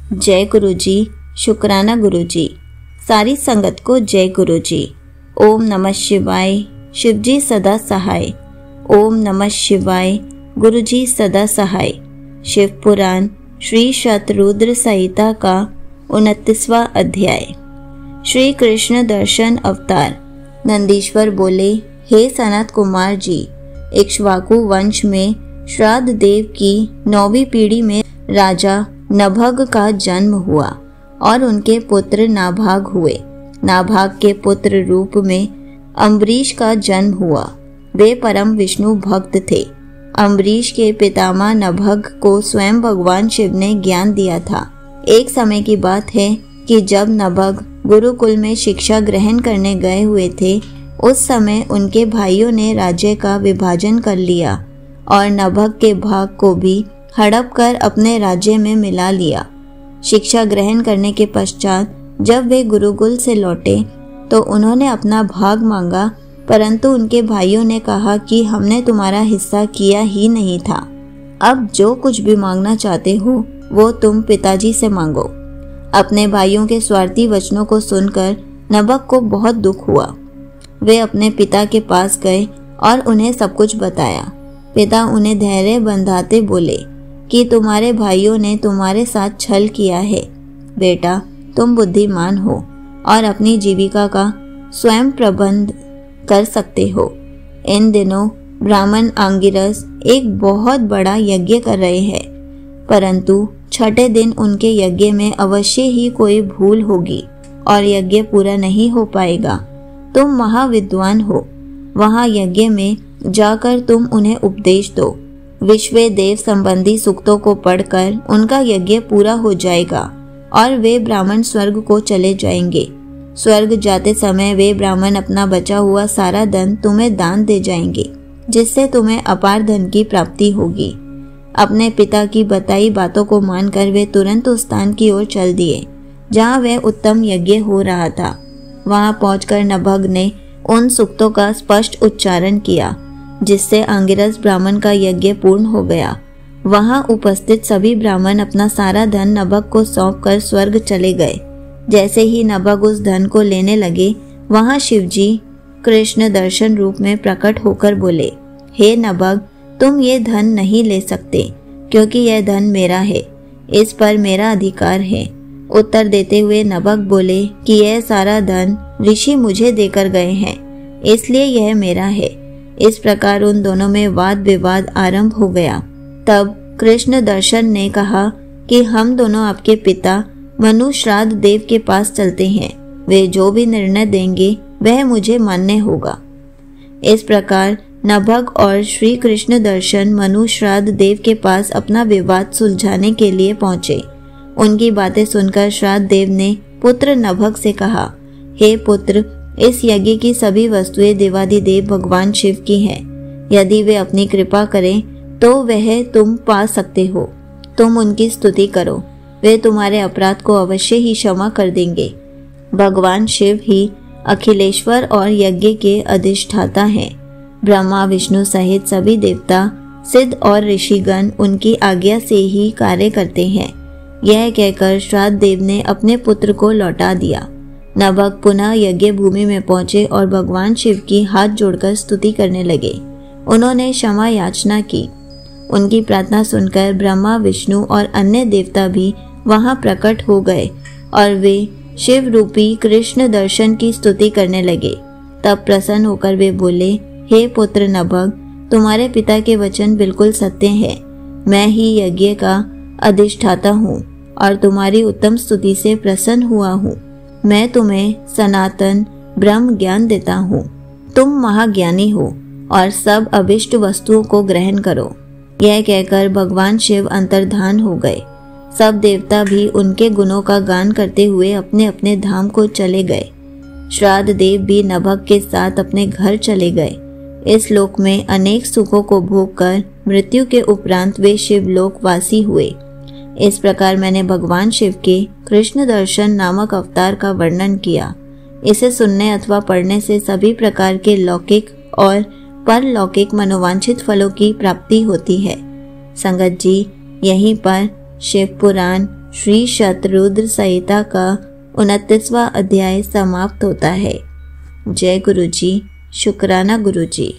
जय गुरु जी। शुक्राना गुरु जी। सारी संगत को जय गुरु जी। ओम नमः शिवाय। शिव जी सदा सहाय। ओम नमः शिवाय। गुरु जी सदा सहाय। शिव पुराण श्री शतरुद्र संहिता का 29वां अध्याय। श्री कृष्ण दर्शन अवतार। नंदीश्वर बोले, हे सनत कुमार जी, इक्ष्वाकु वंश में श्राद्ध देव की 9वीं पीढ़ी में राजा नभग का जन्म हुआ और उनके पुत्र नाभाग हुए। नाभाग के पुत्र रूप में अम्बरीश का जन्म हुआ। वे परम विष्णु भक्त थे। अम्बरीश के पितामह नभग को स्वयं भगवान शिव ने ज्ञान दिया था। एक समय की बात है कि जब नभग गुरुकुल में शिक्षा ग्रहण करने गए हुए थे, उस समय उनके भाइयों ने राज्य का विभाजन कर लिया और नभग के भाग को भी हड़प कर अपने राज्य में मिला लिया। शिक्षा ग्रहण करने के पश्चात जब वे गुरुकुल से लौटे तो उन्होंने अपना भाग मांगा, परंतु उनके भाइयों ने कहा कि हमने तुम्हारा हिस्सा किया ही नहीं था। अब जो कुछ भी मांगना चाहते हो वो तुम पिताजी से मांगो। अपने भाइयों के स्वार्थी वचनों को सुनकर नभग को बहुत दुख हुआ। वे अपने पिता के पास गए और उन्हें सब कुछ बताया। पिता उन्हें धैर्य बंधाते बोले कि तुम्हारे भाइयों ने तुम्हारे साथ छल किया है। बेटा, तुम बुद्धिमान हो और अपनी जीविका का स्वयं प्रबंध कर सकते हो। इन दिनों ब्राह्मण आंगिरस एक बहुत बड़ा यज्ञ कर रहे हैं, परंतु छठे दिन उनके यज्ञ में अवश्य ही कोई भूल होगी और यज्ञ पूरा नहीं हो पाएगा। तुम महाविद्वान हो, वहां यज्ञ में जाकर तुम उन्हें उपदेश दो। विश्व देव संबंधी सूक्तों को पढ़कर उनका यज्ञ पूरा हो जाएगा और वे ब्राह्मण स्वर्ग को चले जाएंगे। स्वर्ग जाते समय वे ब्राह्मण अपना बचा हुआ सारा धन तुम्हें दान दे जाएंगे, जिससे तुम्हें अपार धन की प्राप्ति होगी। अपने पिता की बताई बातों को मानकर वे तुरंत उस स्थान की ओर चल दिए जहाँ वह उत्तम यज्ञ हो रहा था। वहां पहुंचकर नभग ने उन सूक्तों का स्पष्ट उच्चारण किया, जिससे आंगिरस ब्राह्मण का यज्ञ पूर्ण हो गया। वहां उपस्थित सभी ब्राह्मण अपना सारा धन नभग को सौंपकर स्वर्ग चले गए। जैसे ही नभग उस धन को लेने लगे, वहां शिवजी कृष्ण दर्शन रूप में प्रकट होकर बोले, हे नभग, तुम ये धन नहीं ले सकते क्योंकि यह धन मेरा है, इस पर मेरा अधिकार है। उत्तर देते हुए नभग बोले कि यह सारा धन ऋषि मुझे देकर गए हैं, इसलिए यह मेरा है। इस प्रकार उन दोनों में वाद विवाद आरंभ हो गया। तब कृष्ण दर्शन ने कहा कि हम दोनों आपके पिता मनु श्राद्ध देव के पास चलते हैं। वे जो भी निर्णय देंगे वह मुझे मान्य होगा। इस प्रकार नभग और श्री कृष्ण दर्शन मनु श्राद्ध देव के पास अपना विवाद सुलझाने के लिए पहुंचे। उनकी बातें सुनकर श्राद्ध देव ने पुत्र नभग से कहा, हे पुत्र, इस यज्ञ की सभी वस्तुएं देवाधिदेव भगवान शिव की हैं। यदि वे अपनी कृपा करें तो वह तुम पा सकते हो। तुम उनकी स्तुति करो, वे तुम्हारे अपराध को अवश्य ही क्षमा कर देंगे। भगवान शिव ही अखिलेश्वर और यज्ञ के अधिष्ठाता हैं। ब्रह्मा विष्णु सहित सभी देवता, सिद्ध और ऋषिगण उनकी आज्ञा से ही कार्य करते हैं। यह कहकर श्राद्ध देव ने अपने पुत्र को लौटा दिया। नभग पुनः यज्ञ भूमि में पहुंचे और भगवान शिव की हाथ जोड़कर स्तुति करने लगे। उन्होंने क्षमा याचना की। उनकी प्रार्थना सुनकर ब्रह्मा विष्णु और अन्य देवता भी वहां प्रकट हो गए और वे शिव रूपी कृष्ण दर्शन की स्तुति करने लगे। तब प्रसन्न होकर वे बोले, हे पुत्र नभग, तुम्हारे पिता के वचन बिल्कुल सत्य हैं। मैं ही यज्ञ का अधिष्ठाता हूँ और तुम्हारी उत्तम स्तुति से प्रसन्न हुआ हूँ। मैं तुम्हें सनातन ब्रह्म ज्ञान देता हूँ। तुम महाज्ञानी हो और सब अभिष्ट वस्तुओं को ग्रहण करो। यह कहकर भगवान शिव अंतर्धान हो गए। सब देवता भी उनके गुणों का गान करते हुए अपने अपने धाम को चले गए। श्राद्ध देव भी नभग के साथ अपने घर चले गए। इस लोक में अनेक सुखों को भोग कर मृत्यु के उपरांत वे शिवलोक वासी हुए। इस प्रकार मैंने भगवान शिव के कृष्ण दर्शन नामक अवतार का वर्णन किया। इसे सुनने अथवा पढ़ने से सभी प्रकार के लौकिक और परलौकिक मनोवांछित फलों की प्राप्ति होती है। संगत जी, यहीं पर शिव पुराण श्री शतरुद्र संहिता का 29वां अध्याय समाप्त होता है। जय गुरु जी। शुक्राना गुरु जी।